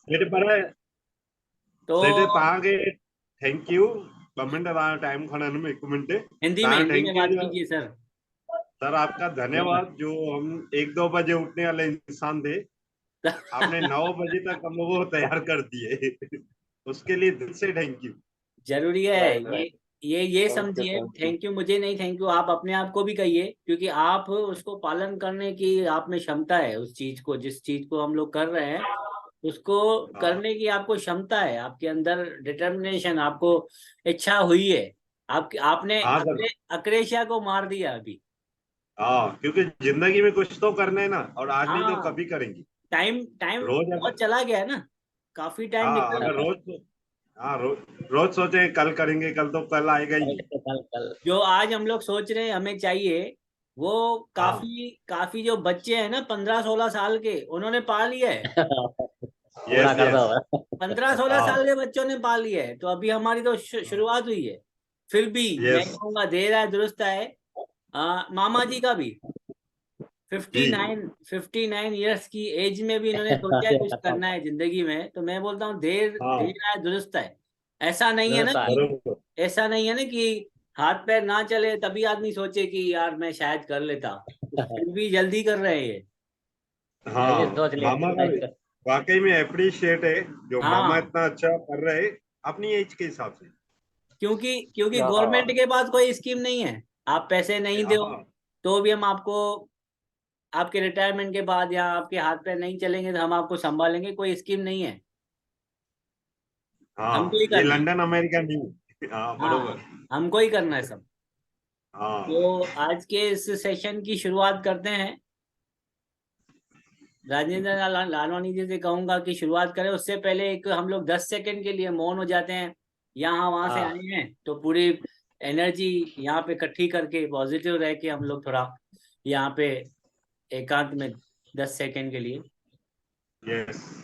ശരി പറയാ तो ശരി താങ്കൾ थैंक यू ॿ मिंट तव्हां टाइम खणंदुमि हिकु मिंट तव्हां हिंदी में थैंक बात यू कीजिए सर। सर आपका धन्यवाद जो हम 1-2 बजे उठने वाले इंसान थे आपने 9 बजे तक हम लोगों को तैयार कर दिए उसके लिए दिल से थैंक यू। जरूरी है राइट ये। राइट। ये थैंक यू समझिए, थैंक यू। थैंक यू मुझे नहीं, थैंक यू आप अपने आप को भी कहिए, क्योंकि आप उसको पालन करने की आप में क्षमता है। उस चीज को, जिस चीज को हम लोग कर रहे हैं उसको हाँ करने की आपको क्षमता है, आपके अंदर डिटर्मिनेशन, आपको इच्छा हुई है। आप आपने हाँ सर। अक्रेशिया को मार दिया अभी। हाँ क्योंकि जिंदगी में कुछ तो करना है ना और आज नहीं तो हाँ, कभी करेंगे। टाइम टाइम रोज अगर बहुत चला गया है ना, काफी टाइम हाँ निकल अगर गया। रोज हाँ रोज सोचे कल करेंगे कल तो कल आएगा ही नहीं। कल कल। जो आज हम लोग सोच रहे हैं हमें चाहिए, वो हाँ काफी काफी जो बच्चे हैं ना 15-16 साल के, उन्होंने पा लिया है। पूरा यस कर दो। यस। 15-16 साल हाँ के बच्चों ने पा लिया है, तो अभी हमारी तो शुरुआत हुई है। फिर भी मैं यस कहूँगा देर है दुरुस्त है। मामा जी का भी जी 59 ईयर्स की एज में भी इन्होंने सोचा है कुछ करना है जिंदगी में, तो मैं बोलता हूँ देर हाँ देर है दुरुस्त है। ऐसा नहीं है ना दुरुस्त है। कि बरोबर। ऐसा नहीं है ना कि हाथ पैर ना चले तभी आदमी सोचे कि यार मैं शायद कर लेता, तो फिर भी जल्दी कर रहे हैं ये। जल्दी हाँ सोच मामा का भी लिया। वाकई में अप्रिशिएट है जो मामा हाँ, इतना अच्छा कर रहे हैं अपनी एज के हिसाब से। क्योंकि क्योंकि गवर्नमेंट हाँ के पास कोई स्कीम नहीं है। आप पैसे नहीं दो हाँ तो भी हम आपको, आपके रिटायरमेंट के बाद या आपके हाथ पैर नहीं चलेंगे तो हम आपको संभालेंगे, कोई स्कीम नहीं है। हमको हाँ ही ये करना है। लंदन अमेरिका नहीं हाँ बरोबर। हाँ, हमको ही करना है सब। हाँ तो आज के इस सेशन की शुरुआत करते हैं। राजेंद्र लालवानी जी से कहूंगा कि शुरुआत करें, उससे पहले एक हम लोग 10 सेकंड के लिए मौन हो जाते हैं। यहाँ वहां से हाँ आए हैं तो पूरी एनर्जी यहाँ पे इकट्ठी करके पॉजिटिव रह के हम लोग थोड़ा यहाँ पे एकांत में 10 सेकंड के लिए। यस।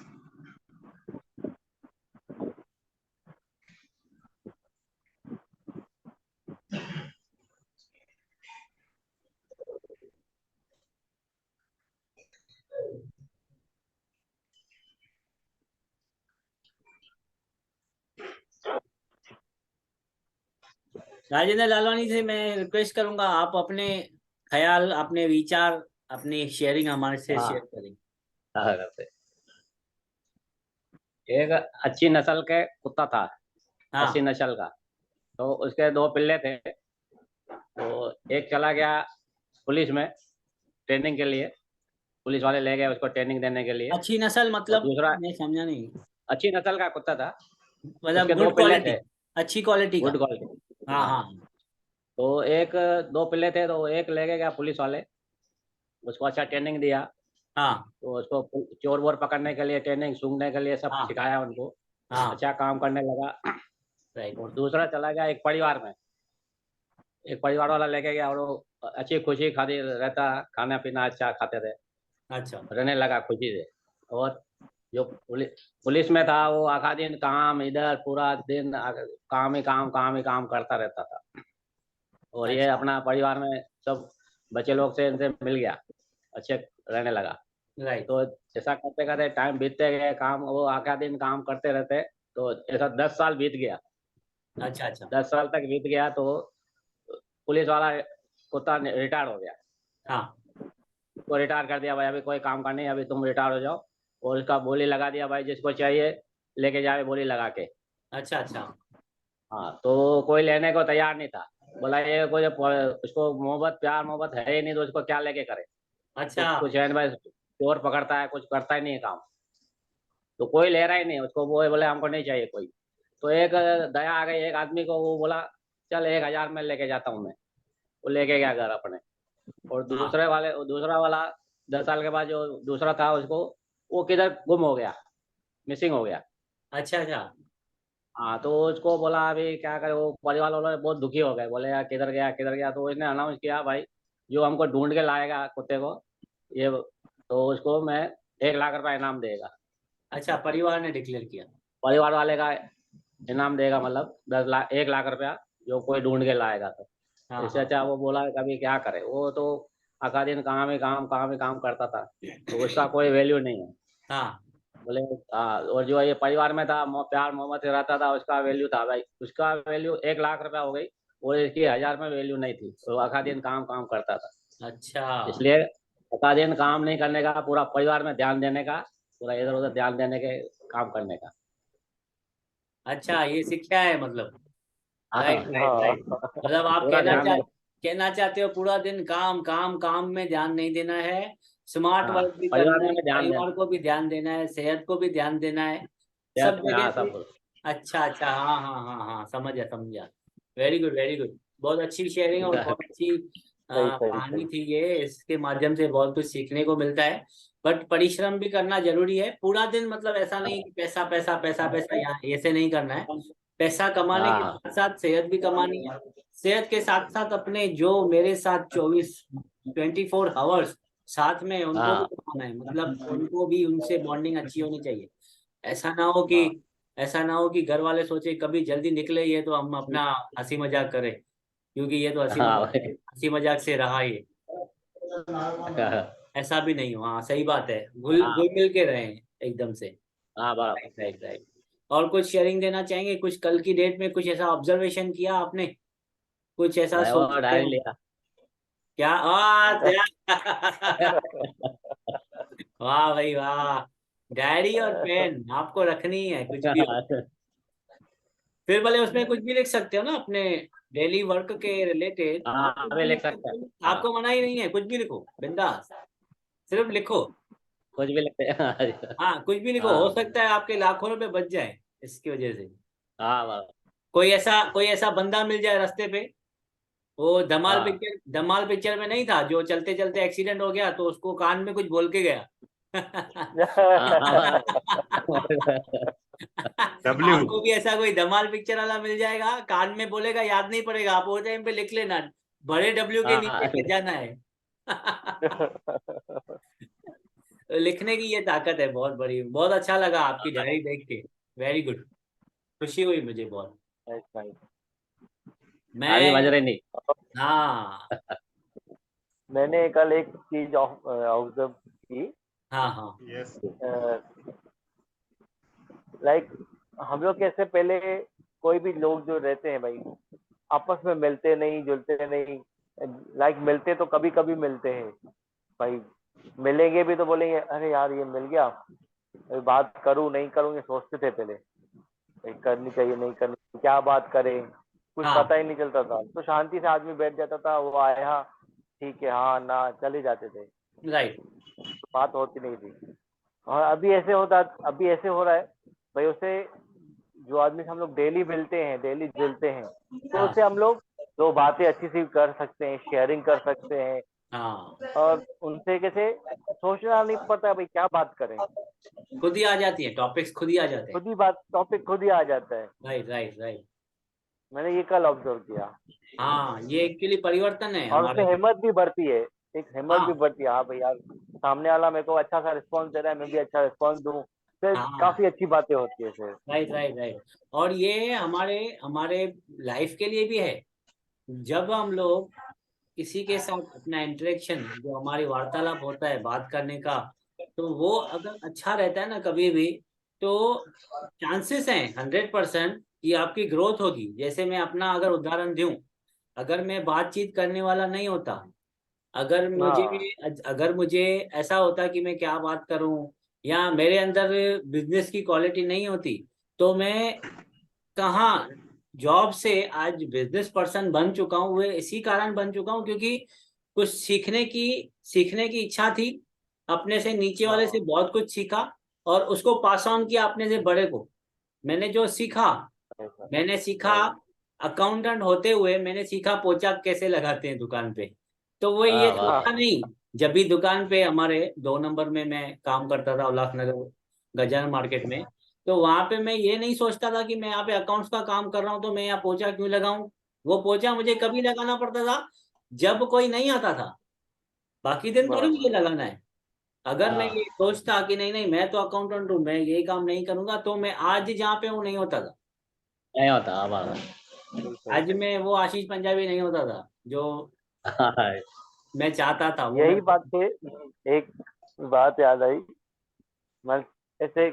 राजेंद्र लालवानी से मैं रिक्वेस्ट करूंगा, आप अपने ख्याल, अपने विचार, अपनी शेयरिंग हमारे से शेयर हाँ। करें। हाँ, करते। एक अच्छी नस्ल के कुत्ता था, अच्छी हाँ नस्ल का। तो उसके दो पिल्ले थे। तो एक चला गया पुलिस में ट्रेनिंग के लिए। पुलिस वाले ले गए उसको ट्रेनिंग देने के लिए। अच्छी नस्ल और मतलब दूसरा मैं समझा नहीं। अच्छी नस्ल का कुत्ता था। मतलब उसके दो गुड पिल्ले क्वालिटी, थे। अच्छी क्वालिटी का। Good quality. हाँ हाँ। हाँ। तो एक दो पिल्ले थे तो एक ले गया पुलिस वाले। उसको अच्छा ट्रेनिंग दिया। हाँ तो उसको चोर वोर पकड़ने के लिए ट्रेनिंग, सूंघने के लिए सब हाँ सिखाया उनको। हाँ। अच्छा काम करने लगा। राइट। और दूसरा चला गया एक परिवार में। एक परिवार वाला लेके गया और वो अच्छी खुशी खाती रहता। खाना पीना अच्छा खाते थे। अच्छा रहने लगा खुशी से। और जो पुलिस में था वो आखा दिन काम इधर पूरा दिन काम ही काम काम ही काम करता रहता था। और ये अच्छा। अपना परिवार में सब बच्चे लोग से इनसे मिल गया। अच्छे रहने लगा। राइट। तो ऐसा करते करते टाइम बीतते गए, काम वो आखा दिन काम करते रहते। तो ऐसा 10 साल बीत गया। अच्छा अच्छा। 10 साल तक बीत गया तो पुलिस वाला कुत्ता रिटायर्ड हो गया। हाँ। उसको रिटायर कर दिया, भाई अभी कोई काम का नहीं, अभी तुम रिटायर हो जाओ। और उसका बोली लगा दिया, भाई जिसको चाहिए लेके जाए बोली लगा के। अच्छा अच्छा। हाँ। तो कोई लेने को तैयार नहीं था। बोला ये कोई उसको मोहब्बत प्यार मोहब्बत है ही नहीं तो उसको क्या लेके करे। अच्छा। कुछ है भाई, चोर पकड़ता है, कुछ करता ही नहीं है काम। तो कोई ले रहा ही नहीं उसको। वो बोले हमको नहीं चाहिए कोई। तो एक दया आ गई एक आदमी को, वो बोला चल 1,000 में लेके जाता हूँ मैं। वो लेके गया घर अपने। और हाँ। दूसरा वाला 10 साल के बाद जो दूसरा था उसको, वो किधर गुम हो गया, मिसिंग हो गया। अच्छा अच्छा। हाँ। तो उसको बोला अभी क्या करे, वो परिवार वाले बहुत दुखी हो गए, बोले यार किधर गया किधर गया। तो उसने अनाउंस किया, भाई जो हमको ढूंढ के लाएगा कुत्ते को, ये तो उसको मैं 1 लाख रुपया इनाम देगा। अच्छा, परिवार ने डिक्लेयर किया। परिवार वाले का इनाम देगा, मतलब 10 लाख 1 लाख रुपया जो कोई ढूंढ के लाएगा। तो हाँ इससे हाँ। अच्छा वो बोला कभी क्या करे, वो तो आखा दिन काम ही काम काम ही काम करता था। तो उसका कोई वैल्यू नहीं है। हाँ बोले हाँ, और जो ये परिवार में था प्यार मोहब्बत से रहता था, उसका वैल्यू था भाई। उसका वैल्यू 1 लाख रुपया हो गई, और इसकी 1000 में वैल्यू नहीं थी। तो आखा दिन काम काम करता था, अच्छा इसलिए आखा दिन काम नहीं करने का, पूरा परिवार में ध्यान देने का, पूरा इधर उधर ध्यान देने के, काम करने का। अच्छा, ये सीखा है मतलब। हाँ, राइट राइट हाँ राइट। मतलब आप पूरा ध्यान दे। कहना चाहते हो पूरा दिन काम काम काम में ध्यान नहीं देना है, स्मार्ट हाँ, वर्क भी परिवार करना में है, ध्यान देना, परिवार को भी ध्यान देना है, सेहत को भी ध्यान देना है, सब जगह हाँ से। सब। अच्छा अच्छा, हाँ हाँ हाँ हाँ, समझ गया समझ गया। Very good very good. बहुत अच्छी शेयरिंग और बहुत अच्छी सही सही कहानी सही। थी ये। इसके माध्यम से बहुत कुछ सीखने को मिलता है। बट परिश्रम भी करना जरूरी है पूरा दिन। मतलब ऐसा नहीं कि पैसा पैसा पैसा पैसा, यहाँ ऐसे नहीं करना है। पैसा कमाने के हाँ साथ साथ सेहत भी कमानी है। सेहत के साथ साथ अपने जो मेरे साथ 24 साथ में, उनको भी हाँ कमाना है। मतलब उनको भी, उनसे बॉन्डिंग अच्छी होनी चाहिए। ऐसा ना हो कि हाँ ऐसा ना हो कि घर वाले सोचे कभी जल्दी निकले ये तो हम अपना हंसी मजाक करें, क्योंकि ये तो हाँ भाई। हंसी मजाक से रहा ये। हाँ ऐसा भी नहीं हो। हाँ सही बात है, घुल घुल मिल के रहें एकदम से। हाँ बराबर। Right right right. और कुछ शेयरिंग देना चाहेंगे? कुछ कल की डेट में कुछ ऐसा ऑब्जर्वेशन किया आपने? कुछ ऐसा ड्राइवर सोचते डायरी हो लिया। क्या? वाह भाई वाह। डायरी और पेन आपको रखनी है कुछ भी हो। फिर भले उसमें कुछ भी लिख सकते हो ना, अपने डेली वर्क के रिलेटेड आप हाँ कुछ अभी भी लिख लिख सकते सकते हैं। हो। हाँ, आपको मना ही नहीं है, कुछ भी लिखो बिंदास, सिर्फ लिखो। कुछ भी लिखते हैं। हाँ कुछ भी लिखो, हो हाँ सकता है आपके लाखों रुपए बच जाए इसकी वजह से। हाँ बराबर। कोई ऐसा बंदा मिल जाए रास्ते पे। वो हाँ धमाल पिक्चर में नहीं था जो चलते चलते एक्सीडेंट हो गया तो उसको कान में कुछ बोल के गया। हाँ हाँ डब्ल्यू। आपको भी ऐसा कोई धमाल पिक्चर वाला मिल जाएगा, कान में बोलेगा, याद नहीं पड़ेगा, आप वो टाइम पे लिख लेना, बड़े डब्ल्यू के नीचे हाँ जाना है। तो लिखने की ये ताकत है बहुत बड़ी। बहुत अच्छा लगा आपकी डायरी देख के। Very good. खुशी हुई मुझे बहुत। Nice nice. अभी मैं बज रही नहीं। हाँ मैंने कल एक चीज ऑब्जर्व की। हाँ हाँ यस। लाइक हम लोग कैसे पहले, कोई भी लोग जो रहते हैं भाई, आपस में मिलते नहीं जुलते नहीं। लाइक मिलते तो कभी कभी मिलते हैं भाई, मिलेंगे भी तो बोलेंगे अरे यार ये मिल गया, अभी बात करूं नहीं करूं ये सोचते थे पहले, भाई करनी चाहिए नहीं करनी, क्या बात करें, कुछ हाँ। पता ही नहीं चलता था। तो शांति से आदमी बैठ जाता था, वो आया ठीक है हाँ ना चले जाते थे, राइट। बात होती नहीं थी। और अभी ऐसे हो रहा है भाई। उसे जो आदमी से हम लोग डेली मिलते हैं डेली जुलते हैं, तो हाँ उससे हम लोग दो बातें अच्छी सी कर सकते हैं, शेयरिंग कर सकते हैं। हाँ, और उनसे कैसे सोचना नहीं पड़ता भाई क्या बात करें, खुद ही आ जाती है, टॉपिक्स खुद ही आ जाते हैं। खुद ही बात टॉपिक खुद ही आ जाता है। Right right right. मैंने ये कल ऑब्जर्व किया। हाँ ये एक्चुअली परिवर्तन है और उससे हमारे। हिम्मत भी बढ़ती है, एक हिम्मत भी हाँ बढ़ती है, हाँ भाई यार सामने वाला मेरे को अच्छा सा रिस्पॉन्स दे रहा है, मैं भी अच्छा रिस्पॉन्स दूं, फिर हाँ, काफी अच्छी बातें होती है फिर। Right right right. और ये हमारे हमारे लाइफ के लिए भी है। जब हम लोग किसी के साथ अपना इंटरेक्शन, जो हमारी वार्तालाप होता है बात करने का, तो वो अगर अच्छा रहता है ना कभी भी, तो चांसेस हैं 100% कि आपकी ग्रोथ होगी। जैसे मैं अपना अगर उदाहरण दूं, अगर मैं बातचीत करने वाला नहीं होता, अगर मुझे हाँ अगर मुझे ऐसा होता कि मैं क्या बात करूं, या मेरे अंदर बिजनेस की क्वालिटी नहीं होती, तो मैं कहाँ जॉब से आज बिजनेस पर्सन बन चुका हूँ। वो इसी कारण बन चुका हूँ क्योंकि कुछ सीखने की इच्छा थी। अपने से नीचे वाले से हाँ बहुत कुछ सीखा और उसको पास ऑन किया अपने से बड़े को। मैंने जो सीखा, ऐसा मैंने सीखा राइट। अकाउंटेंट होते हुए, मैंने सीखा पोचा कैसे लगाते हैं दुकान पे। तो वो ये हाँ सोचा वाह। नहीं। जब भी दुकान पे हमारे 2 नंबर में मैं काम करता था उल्लासनगर गजानन मार्केट में, तो वहां पे मैं ये नहीं सोचता था कि मैं यहाँ पे अकाउंट्स का काम कर रहा हूँ तो मैं यहाँ पोचा क्यों लगाऊं। वो पोचा मुझे कभी लगाना पड़ता था जब कोई नहीं आता था, बाकी दिन थोड़ी मुझे बराबर। लगाना है। अगर मैं हाँ ये सोचता कि नहीं नहीं मैं तो अकाउंटेंट हूँ, मैं यही काम नहीं करूंगा, तो मैं आज जहाँ पे हूँ नहीं होता था। नहीं होता। हाँ बराबर। सही सही आज सही। मैं वो आशीष पंजाबी नहीं होता था जो हाँ मैं चाहता था, वो मैं। यही बात से एक बात याद आई। मैं ऐसे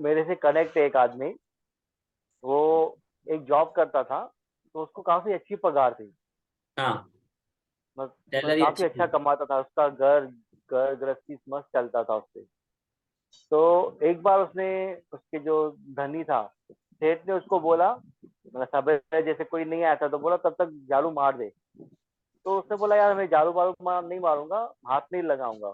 मेरे से कनेक्ट है एक आदमी, वो एक जॉब करता था, तो उसको काफी अच्छी पगार थी, हाँ, सैलरी काफी अच्छी अच्छा थी। कमाता था, उसका घर घर गृहस्थी मस्त चलता था उससे। तो एक बार उसने, उसके जो धनी था, सेठ ने उसको बोला, मतलब सवेरे जैसे कोई नहीं आया था तो बोला तब तक झाड़ू मार दे। तो उसने बोला यार मैं झाड़ू बारू नहीं मारूंगा, हाथ नहीं लगाऊंगा।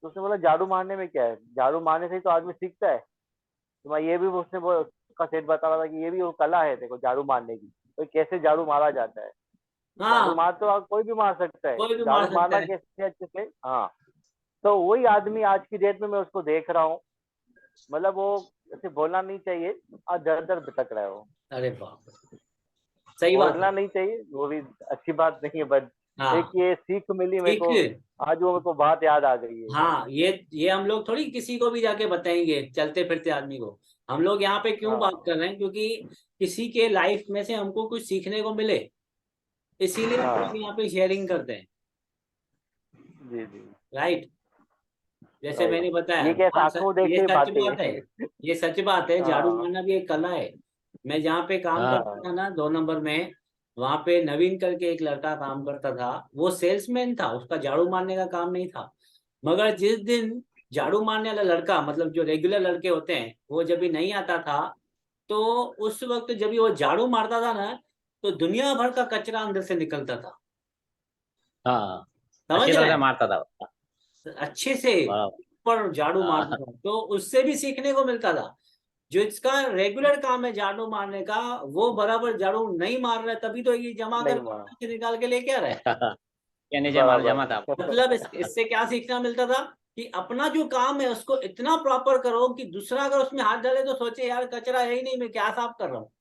तो उसने बोला झाड़ू मारने में क्या है, झाड़ू मारने से ही तो आदमी सीखता है। तो मैं ये भी उसने उसका सेठ बता रहा था कि ये भी वो कला है देखो झाड़ू मारने की, तो कैसे झाड़ू मारा जाता है। झाड़ू हाँ, मार तो कोई भी मार सकता है, कोई भी मार झाड़ू सकता मारना है। कैसे अच्छे से, हाँ। तो वही आदमी आज की डेट में मैं उसको देख रहा हूँ, मतलब वो ऐसे बोलना नहीं चाहिए, आज दर दर भटक रहा है वो। अरे बाप रे, सही बात है। बोलना नहीं चाहिए, वो भी अच्छी बात नहीं है, बट एक हाँ, ये सीख मिली मेरे ठीक को, है। आज वो मेरे को बात याद आ गई है। हाँ, ये हम लोग थोड़ी किसी को भी जाके बताएंगे चलते फिरते आदमी को। हम लोग यहाँ पे क्यों बात हाँ कर रहे हैं, क्योंकि किसी के लाइफ में से हमको कुछ सीखने को मिले, इसीलिए हम लोग हाँ यहाँ पे शेयरिंग करते हैं। जी जी, राइट। जैसे मैंने राइट, बताया, ये कैसे हाँ आंखों ये देखी सच बातें बात है। हैं। ये सच बात है, झाड़ू हाँ मारना भी एक कला है। मैं जहाँ पे काम करता हाँ था ना, 2 नंबर में, वहां पे नवीन करके एक लड़का काम करता था। वो सेल्समैन था, उसका झाड़ू मारने का काम नहीं था। मगर जिस दिन झाड़ू मारने वाला लड़का, मतलब जो रेगुलर लड़के होते हैं, वो जब भी नहीं आता था, तो उस वक्त जब भी वो झाड़ू मारता था ना, तो दुनिया भर का कचरा अंदर से निकलता था। हाँ, समझ अच्छी रहे तरह से हैं? मारता था वो। अच्छे से बराबर। पर झाड़ू मारता हाँ था, तो उससे भी सीखने को मिलता था। जो इसका रेगुलर काम है झाड़ू मारने का, वो बराबर झाड़ू नहीं मार रहा है, तभी तो ये जमा नहीं मारा, करके निकाल के लेके आ रहा है। के नीचे माल बराबर। जमा था। मतलब इससे क्या सीखना मिलता था कि अपना जो काम है उसको इतना प्रॉपर करो कि दूसरा अगर उसमें हाथ डाले तो सोचे यार कचरा है ही नहीं, मैं क्या साफ कर रहा हूँ।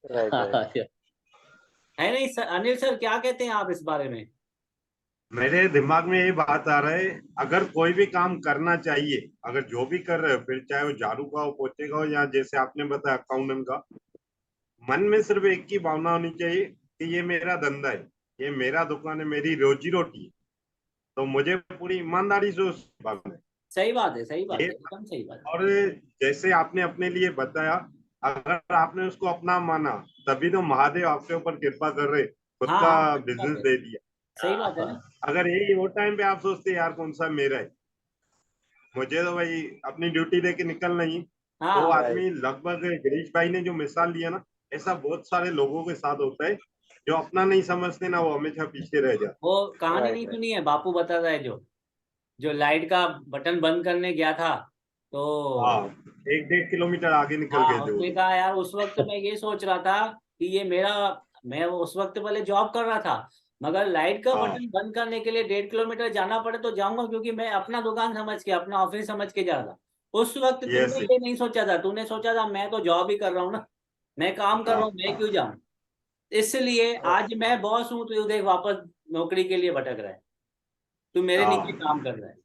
Right right. है नहीं सर? अनिल सर, क्या कहते हैं आप इस बारे में? मेरे दिमाग में ये बात आ रहा है, अगर कोई भी काम करना चाहिए, अगर जो भी कर रहे हो, फिर चाहे वो झाड़ू का हो, पोछे का हो, या जैसे आपने बताया अकाउंटेंट का, मन में सिर्फ एक ही भावना होनी चाहिए कि ये मेरा धंधा है, ये मेरा दुकान है, मेरी रोजी रोटी है, तो मुझे पूरी ईमानदारी से उस भागना है। सही बात है, सही बात ये, है, एकदम सही बात है। और जैसे आपने अपने लिए बताया, अगर आपने उसको अपना माना, तभी तो महादेव आपके ऊपर कृपा कर रहे, खुद हाँ का हाँ, सही बात बिजनेस है। दे दिया। सही बात है ना। अगर यही वो टाइम पे आप सोचते यार कौन सा मेरा है, मुझे तो भाई अपनी ड्यूटी दे के निकलना ही, तो हाँ, राइट आदमी लगभग, गिरीश भाई ने जो मिसाल लिया ना, ऐसा बहुत सारे लोगों के साथ होता है, जो अपना नहीं समझते ना, वो हमेशा पीछे रह जाते। वो कहानी राइट नहीं राइट। सुनी है? बापू बताता है, जो जो लाइट का बटन बंद करने गया था, तो हाँ, 1-1.5 किलोमीटर आगे निकल गए हाँ, थे वो उसने लोग। कहा यार उस वक्त मैं ये सोच रहा था कि ये मेरा, मैं उस वक्त पहले जॉब कर रहा था, मगर लाइट का हाँ, बटन बंद करने के लिए 1.5 किलोमीटर जाना पड़े तो जाऊंगा, क्योंकि मैं अपना दुकान समझ के, अपना ऑफिस समझ के जा रहा था। उस वक्त ये तूने सही। ये नहीं सोचा था, तूने सोचा था मैं तो जॉब ही कर रहा हूँ ना, मैं काम कर रहा हूँ, मैं हाँ, क्यों जाऊँ। इसलिए आज मैं बॉस हूँ, तू देख वापस नौकरी के लिए भटक रहा है, तू मेरे नीचे हाँ, काम कर रहा है।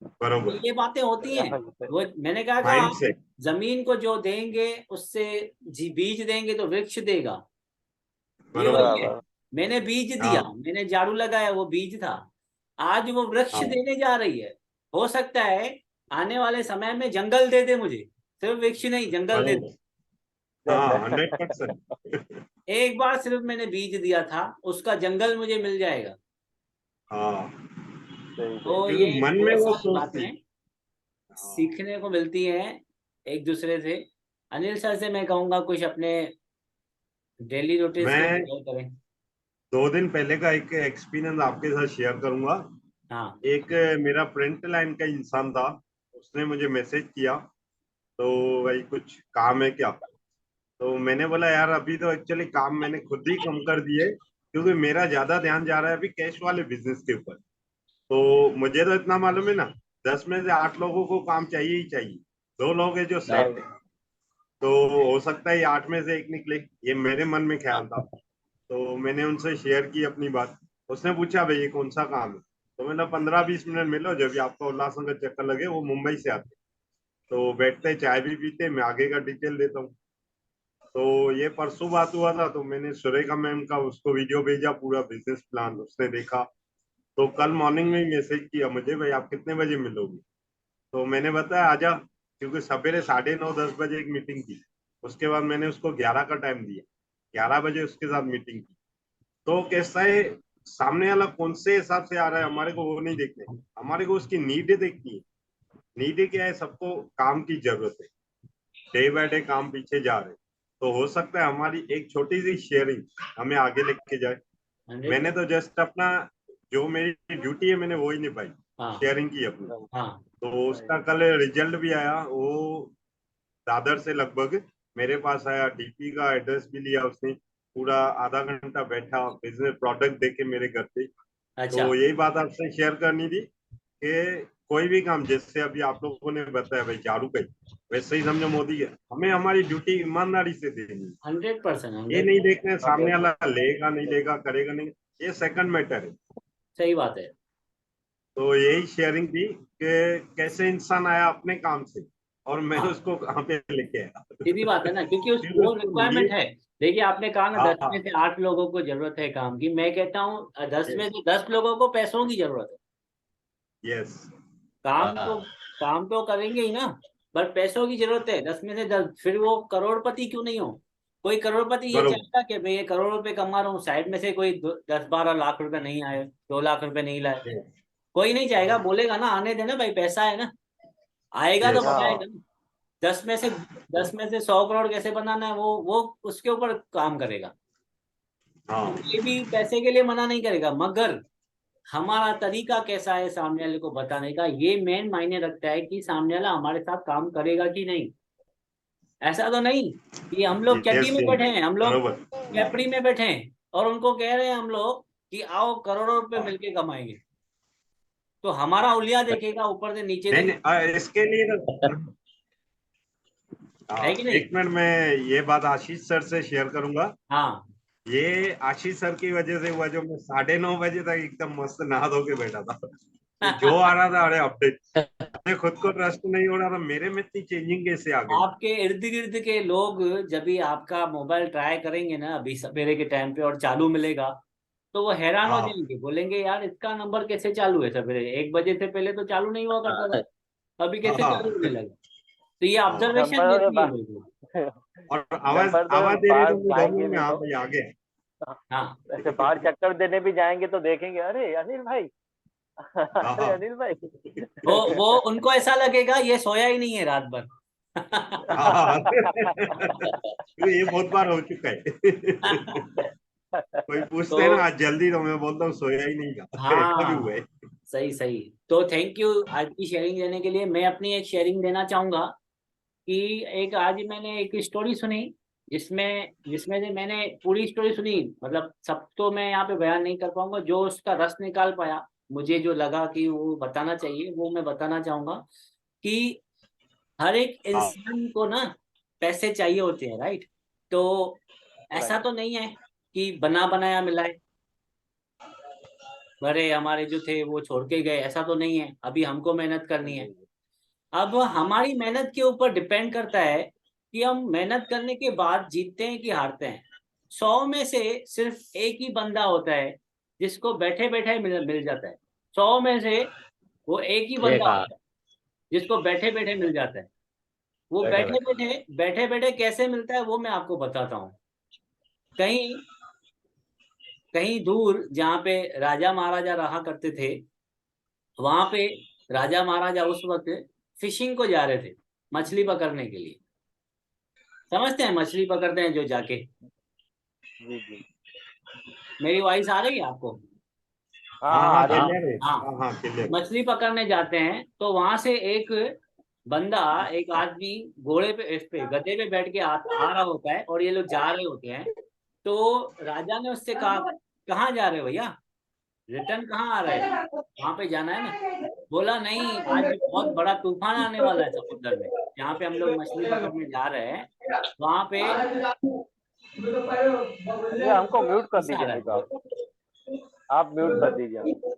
तो बरोबर। ये बातें होती हैं। वो मैंने कहा था, माइंड आप सेट। जमीन को जो देंगे उससे, जी बीज देंगे तो वृक्ष देगा। ये बरोबर। वही है। बराबर। मैंने बीज दिया, हाँ, मैंने झाड़ू लगाया, वो बीज था। आज वो वृक्ष हाँ, देने जा रही है। हो सकता है आने वाले समय में जंगल दे दे मुझे, सिर्फ वृक्ष नहीं, जंगल दे बरोबर। दे। हाँ, 100%। एक बार सिर्फ मैंने बीज दिया था, उसका जंगल मुझे मिल जाएगा। हाँ, सही तो सही। ये क्योंकि मन में बहुत वो सारी सोचती। बातें हाँ, सीखने को मिलती हैं एक दूसरे से। अनिल सर से मैं कहूंगा कुछ अपने डेली रूटीन्स को मैं शेयर करें। 2 दिन पहले का एक एक्सपीरियंस आपके साथ शेयर करूंगा। हाँ एक मेरा फ्रंट लाइन का इंसान था, उसने मुझे मैसेज किया, तो भाई कुछ काम है क्या? तो मैंने बोला यार अभी तो एक्चुअली काम मैंने खुद ही कम कर दिए, क्योंकि मेरा ज्यादा ध्यान जा रहा है अभी कैश वाले बिजनेस के ऊपर। तो मुझे तो इतना मालूम है ना, 10 में से 8 लोगों को काम चाहिए ही चाहिए, 2 लोग हैं जो सेट राइट। है। तो हो सकता है ये 8 में से 1 निकले, ये मेरे मन में ख्याल था। तो मैंने उनसे शेयर की अपनी बात। उसने पूछा भाई ये कौन सा काम है? तो मैंने 15-20 मिनट मिलो, जब भी आपको उल्लासनगर चक्कर लगे, वो मुंबई से आते, तो बैठते चाय भी पीते, मैं आगे का डिटेल देता हूँ। तो ये परसों बात हुआ था, तो मैंने सुरेखा मैम का उसको वीडियो भेजा, पूरा बिजनेस प्लान उसने देखा। तो कल मॉर्निंग में ही मैसेज किया मुझे, भाई आप कितने बजे मिलोगे? तो मैंने बताया आजा, क्योंकि सवेरे 9:30-10 बजे एक मीटिंग थी। उसके बाद मैंने उसको 11 का टाइम दिया, 11 बजे उसके साथ मीटिंग की। तो कैसा है, सामने वाला कौन से हिसाब से आ रहा है हमारे को वो नहीं देखने, हमारे को उसकी नीड देखनी है। नीड क्या है, सबको काम की जरूरत है, डे बाय डे काम पीछे जा रहे हैं। तो हो सकता है हमारी एक छोटी सी शेयरिंग हमें आगे लेके जाए। 100। मैंने तो जस्ट अपना, जो मेरी ड्यूटी है मैंने वो ही निभाई, हाँ शेयरिंग की अपनी। हाँ तो उसका कल रिजल्ट भी आया, वो दादर से लगभग मेरे पास आया, डीपी का एड्रेस भी लिया उसने, पूरा आधा घंटा बैठा, बिजनेस प्रोडक्ट देके मेरे घर पे। अच्छा। तो यही बात आपसे शेयर करनी थी कि कोई भी काम, जैसे अभी आप लोगों ने बताया भाई झाड़ू का ही, वैसे ही समझो मोदी है, हमें हमारी ड्यूटी ईमानदारी से देनी है। 100%, ये 100। नहीं देखना है सामने वाला लेगा नहीं लेगा, करेगा नहीं, ये सेकंड मैटर है। सही बात है। तो यही शेयरिंग थी कि कैसे इंसान आया अपने काम से, और मैं हाँ, उसको कहाँ पे लेके आया। सीधी बात है ना, क्योंकि उस क्योंकि वो उसको रिक्वायरमेंट नीड। है। देखिए आपने कहा ना, हाँ 10 में से 8 लोगों को जरूरत है काम की, मैं कहता हूँ 10 में से 10 लोगों को पैसों की जरूरत है। यस। काम तो हाँ, काम तो करेंगे ही ना, पर पैसों की जरूरत है 10 में से 10। फिर वो करोड़पति क्यों नहीं हो? कोई करोड़पति ये बरोबर। चाहता कि मैं ये करोड़ रुपए कमा रहा हूँ, साइड में से कोई 10-12 लाख रुपए नहीं आए, 2 लाख रुपए नहीं लाए, कोई नहीं चाहेगा, बोलेगा ना आने देना भाई, पैसा है ना, आएगा तो यस। बनाएगा ना। 10 में से 100 करोड़ कैसे बनाना है, वो उसके ऊपर काम करेगा। हाँ। तो ये भी पैसे के लिए मना नहीं करेगा, मगर हमारा तरीका कैसा है सामने वाले को बताने का, ये मेन मायने रखता है कि सामने वाला हमारे साथ काम करेगा कि नहीं। ऐसा तो नहीं कि हम लोग चड्डी यस में बैठे हैं, हम लोग बरोबर। कैपरी में बैठे हैं, और उनको कह रहे हैं हम लोग कि आओ करोड़ों रुपए मिलके कमाएंगे। तो हमारा उलिया देखेगा, ऊपर से नीचे नहीं देखेगा। नहीं, इसके लिए तो है कि नहीं? एक मिनट में ये बात आशीष सर से शेयर करूंगा। हाँ। ये आशीष सर की वजह से हुआ, जो मैं 9:30 बजे तक एकदम मस्त नहा धो के बैठा था। कि जो आ रहा था, अरे अपडेट, मुझे खुद को ट्रस्ट नहीं हो रहा था, मेरे में इतनी चेंजिंग कैसे आ गई। आपके इर्द गिर्द के लोग जब भी आपका मोबाइल ट्राई करेंगे ना अभी सवेरे के टाइम पे और चालू मिलेगा, तो वो हैरान हो हाँ जाएंगे, बोलेंगे यार इसका नंबर कैसे चालू है, सवेरे 1 बजे से पहले तो चालू नहीं हुआ करता था, अभी कैसे चालू हाँ होने लगा। तो ये हाँ। ऑब्जर्वेशन नंबर देती है लोगों। और आवाज नंबर तो आवाज दे रही तो मुझे पाएंगे ढूंढूंगा में, नहीं हाँ वो। भाई आ गए। हाँ। ऐसे बाहर चक्कर देने भी जाएंगे तो देखेंगे, अरे अनिल भाई। हाँ अरे हाँ अनिल भाई। वो उनको ऐसा लगेगा ये सोया ही नहीं है रात भर। हाँ। ये बहुत बार हो चुका है। कोई पूछते हैं ना तो आज जल्दी, तो मैं बोलता हूँ सोया ही नहीं था। ऐसा भी हुआ हाँ, है। सही सही। तो थैंक यू आज की शेयरिंग देने के लिए। मैं अपनी एक शेयरिंग देना चाहूंगा कि एक आज मैंने एक स्टोरी सुनी, जिसमें जिसमें से मैंने पूरी स्टोरी सुनी, मतलब सब तो मैं यहाँ पे बयान नहीं कर पाऊंगा, जो उसका रस निकाल पाया, मुझे जो लगा कि वो बताना चाहिए वो मैं बताना चाहूंगा। कि हर एक हाँ इंसान को ना पैसे चाहिए होते हैं, राइट? तो ऐसा राइट। तो नहीं है कि बना बनाया मिला है, बड़े हमारे जो थे वो छोड़ के गए, ऐसा तो नहीं है, अभी हमको मेहनत करनी है। अब हमारी मेहनत के ऊपर डिपेंड करता है कि हम मेहनत करने के बाद जीतते हैं कि हारते हैं। 100 में से सिर्फ एक ही बंदा होता है जिसको बैठे बैठे मिल जाता है। 100 में से वो एक ही एक बंदा हाँ, होता है जिसको बैठे बैठे मिल जाता है। वो बैठे बैठे। बैठे बैठे कैसे मिलता है वो मैं आपको बताता हूँ। कहीं कहीं दूर जहाँ पे राजा महाराजा रहा करते थे, वहां पे राजा महाराजा उस वक्त फिशिंग को जा रहे थे, मछली पकड़ने के लिए। समझते हैं मछली पकड़ते हैं जो जाके। जी जी। मेरी वॉइस आ रही है आपको? हाँ हाँ हाँ हाँ आ रही है। हाँ क्लियर है। हाँ। हाँ हाँ क्लियर। मछली पकड़ने जाते हैं तो वहां से एक बंदा, एक आदमी घोड़े पे, इस पे गधे पे बैठ के आ रहा होता है, और ये लोग जा रहे होते हैं। तो राजा ने उससे कहा कहाँ जा रहे हो भैया, रिटर्न कहाँ आ रहे हो, वहां पे जाना है ना? बोला नहीं, आज बहुत बड़ा तूफान आने वाला है समुद्र में, जहाँ पे हम लोग मछली पकड़ने जा रहे हैं वहां पे ये हमको म्यूट कर आ दीजिए, रहा नहीं तो है। आप म्यूट कर दीजिए हमको।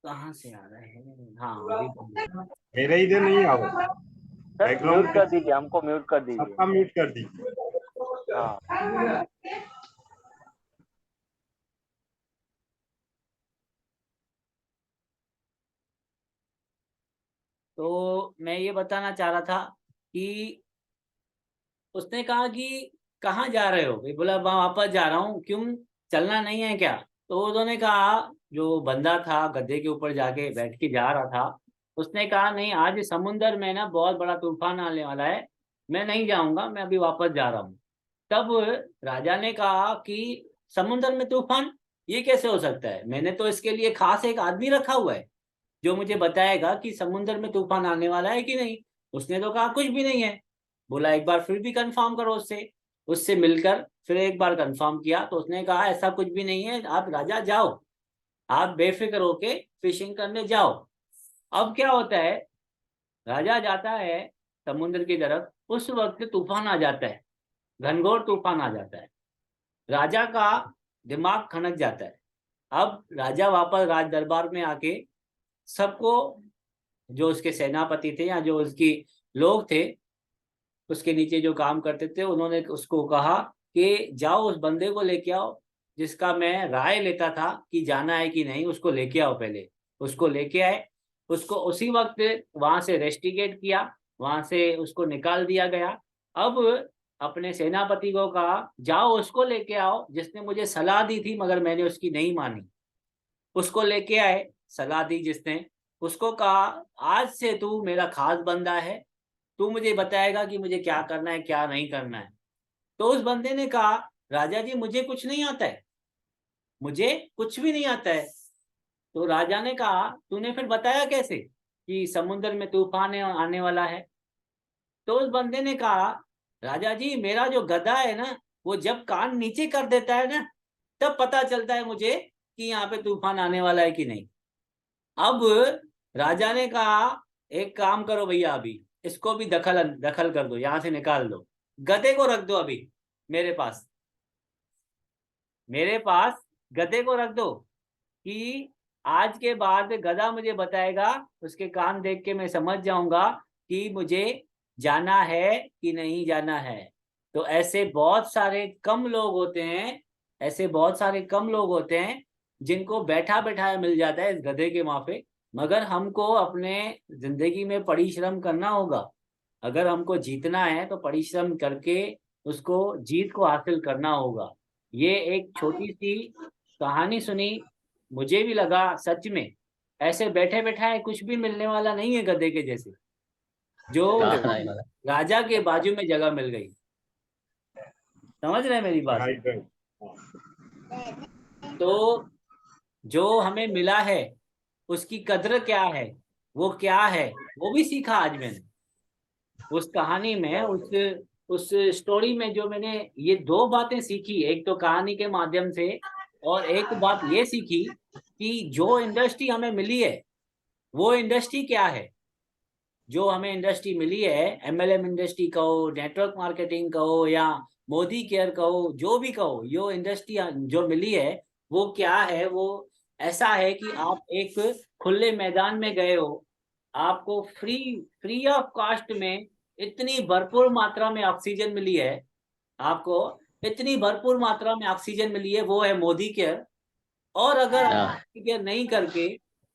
कहाँ से आ रहे हैं? हाँ अभी मेरे इधर नहीं आवाज, सर बैकग्राउंड म्यूट में कर दीजिए, हमको म्यूट कर दीजिए। सबका म्यूट कर दीजिए। हाँ। तो मैं ये बताना चाह रहा था कि उसने कहा कि कहाँ जा रहे हो? ये बोला मैं वापस जा रहा हूँ। क्यों, चलना नहीं है क्या? तो उन्होंने कहा, जो बंदा था गद्दे के ऊपर जाके बैठ के जा रहा था, उसने कहा नहीं, आज समुंदर में ना बहुत बड़ा तूफान आने वाला है, मैं नहीं जाऊंगा, मैं अभी वापस जा रहा हूँ। तब राजा ने कहा कि समुंदर में तूफान, ये कैसे हो सकता है? मैंने तो इसके लिए खास एक आदमी रखा हुआ है जो मुझे बताएगा कि समुंदर में तूफान आने वाला है कि नहीं। उसने तो कहा कुछ भी नहीं है। बोला एक बार फिर भी कंफर्म करो उससे। उससे मिलकर फिर एक बार कंफर्म किया तो उसने कहा ऐसा कुछ भी नहीं है, आप राजा जाओ, आप बेफिक्र होके फिशिंग करने जाओ। अब क्या होता है, राजा जाता है समुद्र की तरफ, उस वक्त तूफान आ जाता है, घनघोर तूफान आ जाता है। राजा का दिमाग खनक जाता है। अब राजा वापस राज दरबार में आके सबको, जो उसके सेनापति थे या जो उसकी लोग थे, उसके नीचे जो काम करते थे, उन्होंने उसको कहा कि जाओ उस बंदे को लेके आओ जिसका मैं राय लेता था कि जाना है कि नहीं, उसको लेके आओ पहले। उसको लेके आए, उसको उसी वक्त वहां से रेस्टिकेट किया, वहां से उसको निकाल दिया गया। अब अपने सेनापति को कहा जाओ उसको लेके आओ जिसने मुझे सलाह दी थी मगर मैंने उसकी नहीं मानी। उसको लेके आए, सलाह दी जिसने, उसको कहा आज से तू मेरा खास बंदा है, तू मुझे बताएगा कि मुझे क्या करना है क्या नहीं करना है। तो उस बंदे ने कहा राजा जी मुझे कुछ नहीं आता है, मुझे कुछ भी नहीं आता है। तो राजा ने कहा तूने फिर बताया कैसे कि समुद्र में तूफान आने वाला है? तो उस बंदे ने कहा राजा जी मेरा जो गधा है ना, वो जब कान नीचे कर देता है ना, तब पता चलता है मुझे कि यहाँ पे तूफान आने वाला है कि नहीं। अब राजा ने कहा एक काम करो भैया, अभी इसको भी दखल दखल कर दो, यहां से निकाल दो, गधे को रख दो अभी मेरे पास, मेरे पास गधे को रख दो कि आज के बाद गधा मुझे बताएगा, उसके कान देख के मैं समझ जाऊंगा कि मुझे जाना है कि नहीं जाना है। तो ऐसे बहुत सारे कम लोग होते हैं, ऐसे बहुत सारे कम लोग होते हैं जिनको बैठा बैठाया मिल जाता है इस गधे के माफे। मगर हमको अपने जिंदगी में परिश्रम करना होगा। अगर हमको जीतना है तो परिश्रम करके उसको जीत को हासिल करना होगा। ये एक छोटी सी कहानी सुनी, मुझे भी लगा सच में ऐसे बैठे बैठाए कुछ भी मिलने वाला नहीं है गधे के जैसे, जो हाँ, नहीं उसको मतलब राजा के बाजू में जगह मिल गई। समझ रहे हैं मेरी बात? Right right. तो जो हमें मिला है उसकी कद्र क्या है, वो क्या है, वो भी सीखा आज मैंने उस कहानी में, उस स्टोरी में। जो मैंने ये दो बातें सीखी, एक तो कहानी के माध्यम से, और एक बात ये सीखी कि जो इंडस्ट्री हमें मिली है वो इंडस्ट्री क्या है। जो हमें इंडस्ट्री मिली है, एमएलएम इंडस्ट्री कहो, नेटवर्क मार्केटिंग कहो या मोदी केयर कहो, जो भी कहो, यो इंडस्ट्री जो मिली है वो क्या है। वो ऐसा है कि आप एक खुले मैदान में गए हो, आपको फ्री फ्री ऑफ कॉस्ट में इतनी भरपूर मात्रा में ऑक्सीजन मिली है, आपको इतनी भरपूर मात्रा में ऑक्सीजन मिली है, वो है मोदी केयर। और अगर आप हाँ, मोदी केयर नहीं करके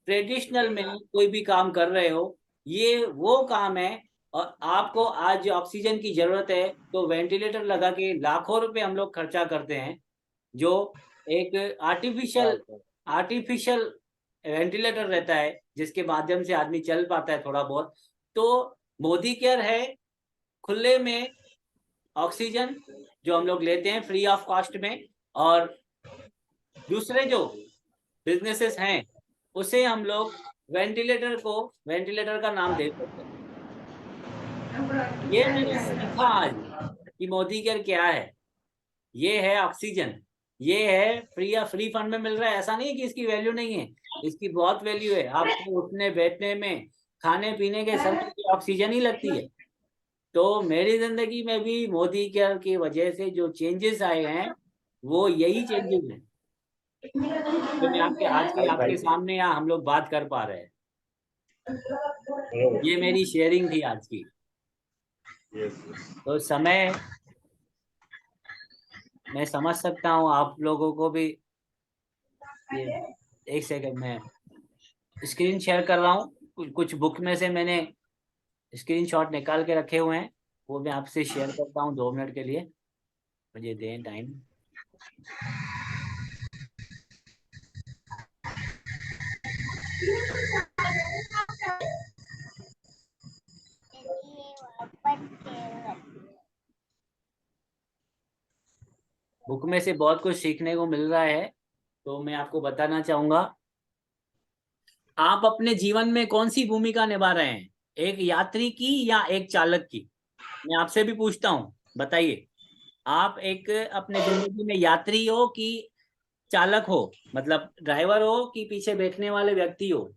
ट्रेडिशनल में कोई भी काम कर रहे हो, ये वो काम है। और आपको आज ऑक्सीजन की जरूरत है तो वेंटिलेटर लगा के लाखों रुपए हम लोग खर्चा करते हैं, जो एक आर्टिफिशियल आर्टिफिशियल वेंटिलेटर रहता है जिसके माध्यम से आदमी चल पाता है थोड़ा बहुत। तो मोदी केयर है खुले में ऑक्सीजन जो हम लोग लेते हैं फ्री ऑफ कॉस्ट में। और दूसरे जो बिजनेसेस हैं उसे हम लोग वेंटिलेटर का नाम दे सकते हैं। ये मैंने सीखा आज कि मोदी केयर क्या है। ये है ऑक्सीजन, ये है फ्री फंड में मिल रहा है। ऐसा नहीं है कि इसकी वैल्यू नहीं है, इसकी बहुत वैल्यू है। आपको उठने बैठने में, खाने पीने के समय की ऑक्सीजन ही लगती है। तो मेरी जिंदगी में भी मोदी केयर की वजह से जो चेंजेस आए हैं वो यही चेंजेस हैं जो मैं आपके आज के अभी भाई आपके सामने यहाँ हम लोग बात कर पा रहे हैं। ये मेरी शेयरिंग थी आज की। यस। तो समय मैं समझ सकता हूँ आप लोगों को भी। ये एक सेकंड में स्क्रीन शेयर कर रहा हूँ। कुछ बुक में से मैंने स्क्रीनशॉट निकाल के रखे हुए हैं, वो मैं आपसे शेयर करता हूँ 2 मिनट के लिए, मुझे दें टाइम। बुक में से बहुत कुछ सीखने को मिल रहा है, तो मैं आपको बताना चाहूंगा। आप अपने जीवन में कौन सी भूमिका निभा रहे हैं, एक यात्री की या एक चालक की? मैं आपसे भी पूछता हूँ, बताइए। आप एक अपने जिंदगी में यात्री हो कि चालक हो, मतलब ड्राइवर हो कि पीछे बैठने वाले व्यक्ति हो?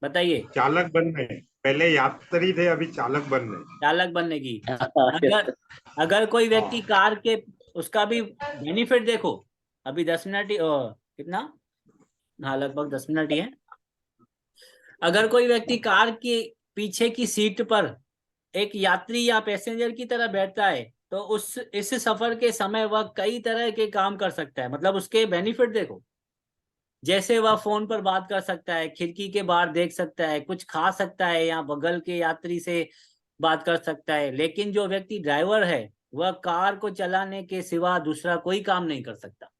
बताइए। चालक बन रहे हैं, पहले यात्री थे, अभी चालक बन रहे हैं। चालक बनने की। अगर अगर कोई व्यक्ति कार के, उसका भी बेनिफिट देखो। अभी 10 मिनट ही कितना, हाँ लगभग 10 मिनट ही है। अगर कोई व्यक्ति कार के पीछे की सीट पर एक यात्री या पैसेंजर की तरह बैठता है, तो उस इस सफर के समय वह कई तरह के काम कर सकता है, मतलब उसके बेनिफिट देखो। जैसे वह फोन पर बात कर सकता है, खिड़की के बाहर देख सकता है, कुछ खा सकता है या बगल के यात्री से बात कर सकता है। लेकिन जो व्यक्ति ड्राइवर है, वह कार को चलाने के सिवा दूसरा कोई काम नहीं कर सकता।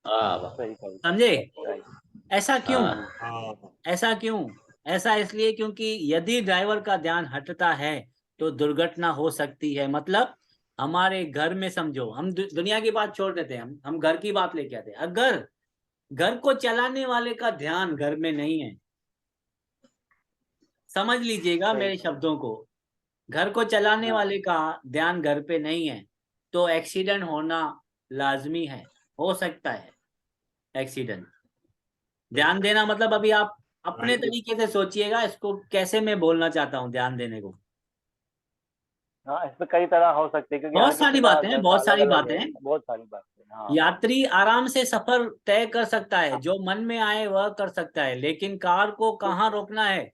हाँ सही सही समझे? सही। ऐसा क्यों? हाँ हाँ, ऐसा क्यों? ऐसा इसलिए क्योंकि यदि ड्राइवर का ध्यान हटता है तो दुर्घटना हो सकती है। मतलब हमारे घर में समझो, हम दुनिया की बात छोड़ देते हैं, हम घर की बात लेके आते हैं। अगर घर को चलाने वाले का ध्यान घर में नहीं है, समझ लीजिएगा सही मेरे शब्दों को, घर को चलाने वाले का ध्यान घर पे नहीं है, तो एक्सीडेंट होना लाजमी है, हो सकता है एक्सीडेंट। ध्यान देना मतलब अभी आप अपने राइट। तरीके से सोचिएगा इसको, कैसे मैं बोलना चाहता हूँ ध्यान देने को। हाँ, इसमें कई तरह हो सकती है क्योंकि हर बहुत सारी किसी का बातें हैं, जैसा बहुत अलग सारी अलग बातें है, हैं। बहुत सारी बातें हैं। हाँ यात्री आराम से सफर तय कर सकता है, जो मन में आए वह कर सकता है, लेकिन कार को कहाँ रोकना है,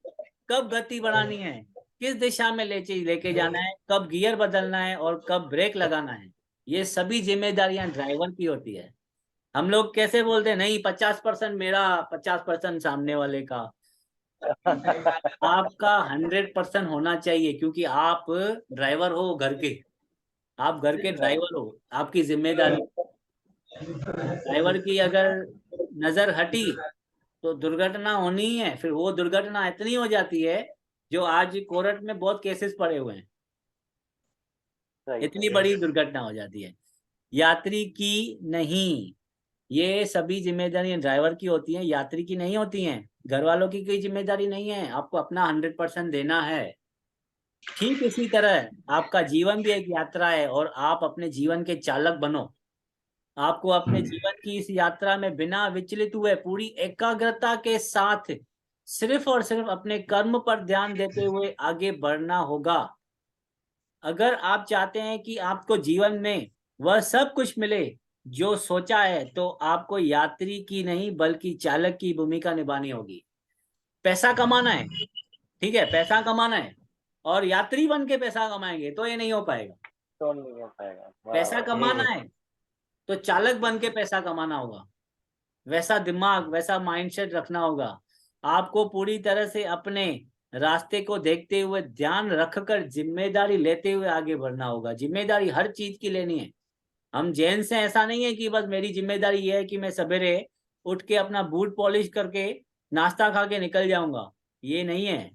कब गति बढ़ानी है, किस दिशा में लेके जाना है, कब गियर बदलना है और कब ब्रेक लगाना है, ये सभी जिम्मेदारियां ड्राइवर की होती है। हम लोग कैसे बोलते हैं, नहीं 50% मेरा, 50% सामने वाले का। आपका 100% होना चाहिए, क्योंकि आप ड्राइवर हो घर के, आप घर के ड्राइवर हो, आपकी जिम्मेदारी। ड्राइवर की अगर नजर हटी तो दुर्घटना होनी ही है। फिर वो दुर्घटना इतनी हो जाती है जो आज कोर्ट में बहुत केसेस पड़े हुए हैं, सही इतनी सही। बड़ी दुर्घटना हो जाती है। यात्री की नहीं, ये सभी जिम्मेदारियां ड्राइवर की होती हैं, यात्री की नहीं होती हैं। घर वालों की कोई जिम्मेदारी नहीं है, आपको अपना 100% देना है। ठीक इसी तरह आपका जीवन भी एक यात्रा है और आप अपने जीवन के चालक बनो। आपको अपने जीवन की इस यात्रा में बिना विचलित हुए पूरी एकाग्रता के साथ सिर्फ और सिर्फ अपने कर्म पर ध्यान देते हुए आगे बढ़ना होगा। अगर आप चाहते हैं कि आपको जीवन में वह सब कुछ मिले जो सोचा है, तो आपको यात्री की नहीं बल्कि चालक की भूमिका निभानी होगी। पैसा कमाना है, ठीक है, पैसा कमाना है, और यात्री बन के पैसा कमाएंगे तो ये नहीं हो पाएगा। तो नहीं हो पाएगा, पैसा बराबर। कमाना है तो चालक बन के पैसा कमाना होगा, वैसा दिमाग, वैसा माइंडसेट रखना होगा। आपको पूरी तरह से अपने रास्ते को देखते हुए, ध्यान रखकर, जिम्मेदारी लेते हुए आगे बढ़ना होगा। जिम्मेदारी हर चीज की लेनी है। हम जैन से ऐसा नहीं है कि बस मेरी जिम्मेदारी ये है कि मैं सवेरे उठ के अपना बूट पॉलिश करके नाश्ता खा के निकल जाऊंगा, ये नहीं है।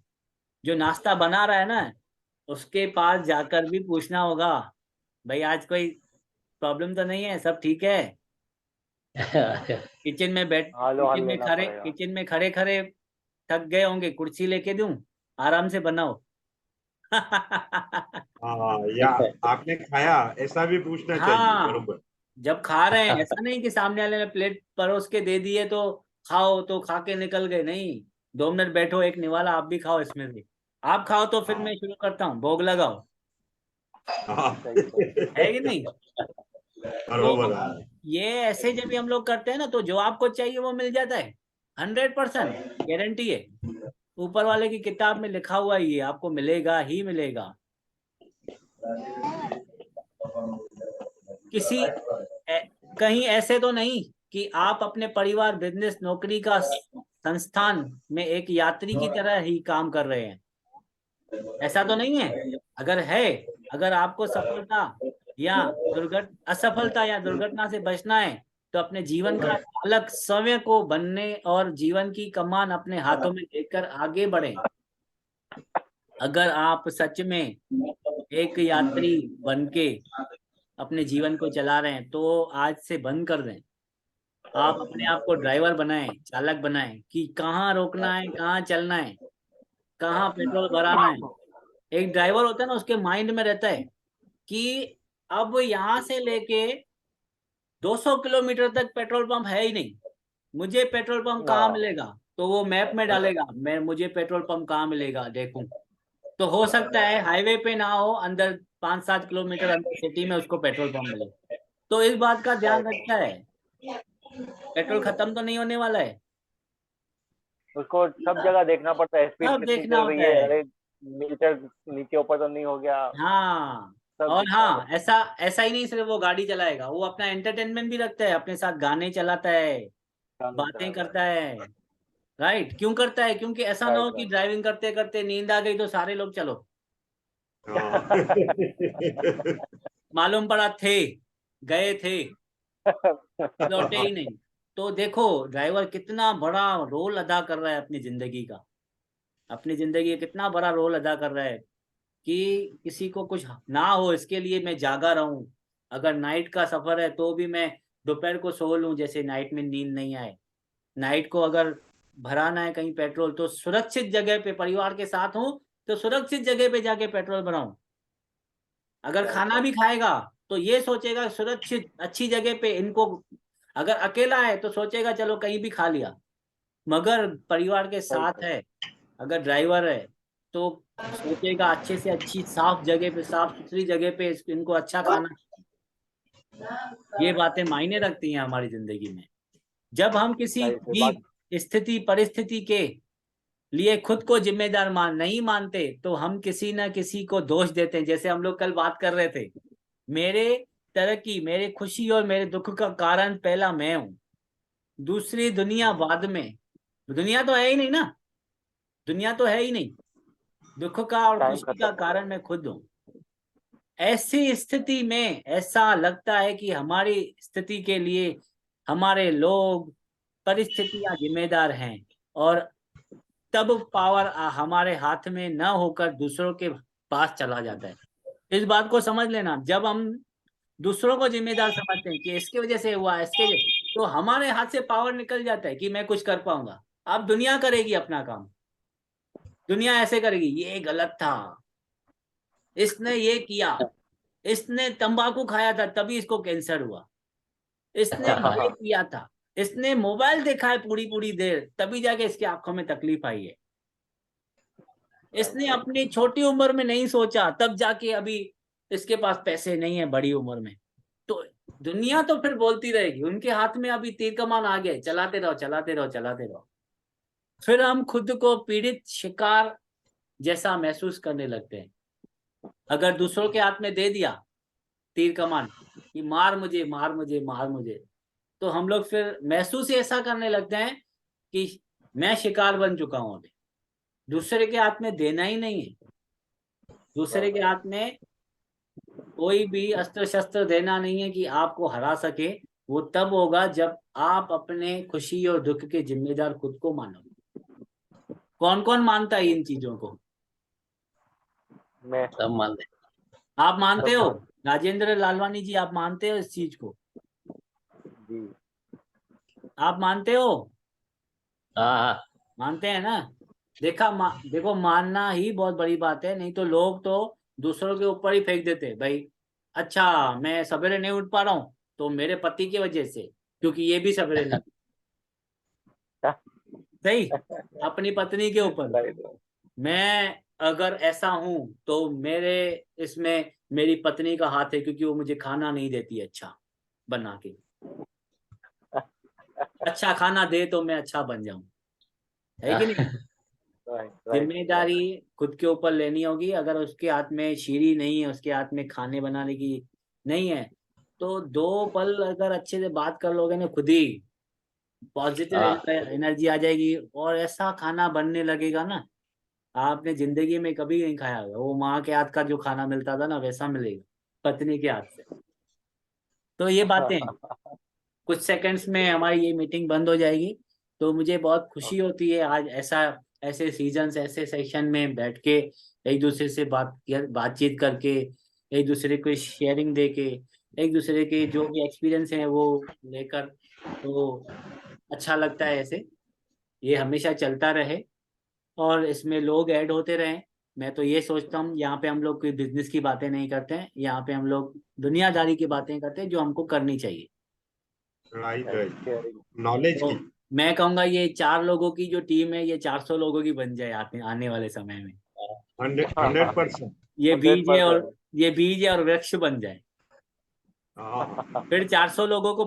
जो नाश्ता बना रहा है ना, उसके पास जाकर भी पूछना होगा, भाई आज कोई प्रॉब्लम तो नहीं है, सब ठीक है? हालो हाल लेना पड़ेगा। किचन में खड़े खड़े थक गए होंगे, कुर्सी लेके दूं, आराम से बनाओ। हाँ, या आपने खाया, ऐसा भी पूछना चाहिए, हाँ, बरोबर। जब खा रहे हैं ऐसा नहीं कि सामने वाले ने प्लेट परोस के दे दिए तो खाओ तो खा के निकल गए, नहीं। 2 मिनट बैठो, एक निवाला आप भी खाओ इसमें से। आप खाओ तो फिर हाँ मैं शुरू करता हूँ, भोग लगाओ। हाँ सही सही। है कि नहीं? बरोबर तो है। ये ऐसे जब भी हम लोग करते हैं ना, तो जो आपको चाहिए वो मिल जाता है, 100% गारंटी है। ऊपर वाले की किताब में लिखा हुआ है, ये आपको मिलेगा ही मिलेगा। किसी कहीं ऐसे तो नहीं कि आप अपने परिवार, बिजनेस, नौकरी का संस्थान में एक यात्री की तरह ही काम कर रहे हैं। ऐसा तो नहीं है? अगर है, अगर आपको सफलता या असफलता या दुर्घटना से बचना है तो अपने जीवन का चालक स्वयं को बनने और जीवन की कमान अपने हाथों में लेकर आगे बढ़े। अगर आप सच में एक यात्री बनके अपने जीवन को चला रहे हैं तो आज से बंद कर दें। आप अपने आप को ड्राइवर बनाएं, चालक बनाएं कि कहाँ रोकना है, कहाँ चलना है, कहाँ पेट्रोल भराना है। एक ड्राइवर होता है ना, उसके माइंड में रहता है कि अब यहाँ से लेके 200 किलोमीटर तक पेट्रोल पंप है ही नहीं, मुझे पेट्रोल पंप कहाँ मिलेगा? तो वो मैप में डालेगा, मुझे पेट्रोल पंप कहाँ मिलेगा देखूं। तो हो सकता है हाईवे पे ना हो, अंदर 5-7 किलोमीटर अंदर सिटी में उसको पेट्रोल पंप मिले। तो इस बात का ध्यान रखता है, पेट्रोल खत्म तो नहीं होने वाला है। उसको सब जगह देखना पड़ता है, स्पीड सब कितनी देखना चल रही होता है, है। अरे मीटर नीचे ऊपर तो नहीं हो गया, हाँ, सब और दिखता हाँ, ऐसा ऐसा ही नहीं सिर्फ वो गाड़ी चलाएगा, वो अपना एंटरटेनमेंट भी रखता है, अपने साथ गाने चलाता है, बातें करता है। राइट, क्यों करता है? क्योंकि ऐसा ना हो कि ड्राइविंग करते करते नींद आ गई तो सारे लोग चलो, हाँ। मालूम पड़ा थे, गए थे, लौटे ही नहीं। तो देखो ड्राइवर कितना बड़ा रोल अदा कर रहा है अपनी जिंदगी का, अपनी जिंदगी का कितना बड़ा रोल अदा कर रहा है कि किसी को कुछ ना हो इसके लिए मैं जागा रहूं। अगर नाइट का सफर है तो भी मैं दोपहर को सो लूं, जैसे नाइट में नींद नहीं आए। नाइट को अगर भराना है कहीं पेट्रोल तो सुरक्षित जगह पे, परिवार के साथ हूं तो सुरक्षित जगह पे जाके पेट्रोल भराऊं। अगर खाना भी खाएगा तो ये सोचेगा सुरक्षित अच्छी जगह पे इनको, अगर अकेला है तो सोचेगा चलो कहीं भी खा लिया, मगर परिवार के साथ है, अगर ड्राइवर है तो सोचेगा अच्छे से अच्छी साफ जगह पे, साफ सुथरी जगह पे इनको अच्छा खाना। ये बातें मायने रखती हैं हमारी जिंदगी में। जब हम किसी भी स्थिति परिस्थिति के लिए खुद को जिम्मेदार नहीं मानते तो हम किसी ना किसी को दोष देते हैं। जैसे हम लोग कल बात कर रहे थे, मेरे तरक्की, मेरे खुशी और मेरे दुख का कारण पहला मैं हूं, दूसरी दुनिया बाद में। दुनिया तो है ही नहीं ना, दुनिया तो है ही नहीं, दुख का और खुशी का कारण मैं खुद हूं। ऐसी स्थिति में ऐसा लगता है कि हमारी स्थिति के लिए हमारे लोग, परिस्थितियां जिम्मेदार हैं, और तब पावर हमारे हाथ में न होकर दूसरों के पास चला जाता है। इस बात को समझ लेना, जब हम दूसरों को जिम्मेदार समझते हैं कि इसके वजह से हुआ, इसके वजह, तो हमारे हाथ से पावर निकल जाता है कि मैं कुछ कर पाऊंगा। अब दुनिया करेगी अपना काम, दुनिया ऐसे करेगी, ये गलत था, इसने ये किया, इसने तंबाकू खाया था तभी इसको कैंसर हुआ, इसने ये किया था, इसने मोबाइल देखा है पूरी पूरी देर तभी जाके इसकी आंखों में तकलीफ आई है, इसने अपनी छोटी उम्र में नहीं सोचा तब जाके अभी इसके पास पैसे नहीं है बड़ी उम्र में। तो दुनिया तो फिर बोलती रहेगी, उनके हाथ में अभी तीर कमान आ गए, चलाते रहो चलाते रहो चलाते रहो। फिर हम खुद को पीड़ित शिकार जैसा महसूस करने लगते हैं। अगर दूसरों के हाथ में दे दिया तीर कमान कि मार मुझे मार मुझे मार मुझे, तो हम लोग फिर महसूस ही ऐसा करने लगते हैं कि मैं शिकार बन चुका हूं। अभी दूसरे के हाथ में देना ही नहीं है, दूसरे के हाथ में कोई भी अस्त्र शस्त्र देना नहीं है कि आपको हरा सके। वो तब होगा जब आप अपने खुशी और दुख के जिम्मेदार खुद को मानोगे। कौन कौन मानता है इन चीजों को? मैं सब मानते हैं। आप मानते हो? राजेंद्र लालवानी जी, आप मानते हो इस चीज को? जी, आप मानते हो? हाँ मानते हैं ना? देखो मानना ही बहुत बड़ी बात है, नहीं तो लोग तो दूसरों के ऊपर ही फेंक देते हैं। भाई अच्छा मैं सवेरे नहीं उठ पा रहा हूँ तो मेरे पति की वजह से, क्योंकि ये भी सवेरे नहीं, सही, अपनी पत्नी के ऊपर। मैं अगर ऐसा हूं तो मेरे इसमें मेरी पत्नी का हाथ है, क्योंकि वो मुझे खाना नहीं देती अच्छा बना के। अच्छा खाना दे तो मैं अच्छा बन जाऊं, है कि नहीं? जिम्मेदारी खुद के ऊपर लेनी होगी। अगर उसके हाथ में शीरी नहीं है, उसके हाथ में खाने बनाने की नहीं है, तो 2 पल अगर अच्छे से बात कर लोगे ना खुद ही, पॉजिटिव हाँ। एनर्जी आ जाएगी और ऐसा खाना बनने लगेगा ना, आपने जिंदगी में कभी नहीं खाया होगा। वो माँ के हाथ का जो खाना मिलता था ना, वैसा मिलेगा पत्नी के हाथ से। तो ये बातें हैं। कुछ सेकंड्स में हमारी ये मीटिंग बंद हो जाएगी। तो मुझे बहुत खुशी होती है आज ऐसा, ऐसे सीजन्स, ऐसे सेशन में बैठ के एक दूसरे से बातचीत करके, एक दूसरे को शेयरिंग दे के, एक दूसरे के जो भी एक्सपीरियंस है वो लेकर, तो अच्छा लगता है ऐसे। ये हमेशा चलता रहे और इसमें लोग ऐड होते रहें। मैं तो ये सोचता हूँ यहाँ पे हम लोग कोई बिजनेस की बातें नहीं करते हैं, यहाँ पे हम लोग दुनियादारी की बातें करते हैं जो हमको करनी चाहिए। Right right, sharing. नॉलेज तो की। मैं कहूंगा ये 4 लोगों की जो टीम है ये 400 लोगों की बन जाए आने वाले समय में। 100%। ये बीज है और 100%। ये बीज है और वृक्ष बन जाए। हाँ फिर 400 लोगों को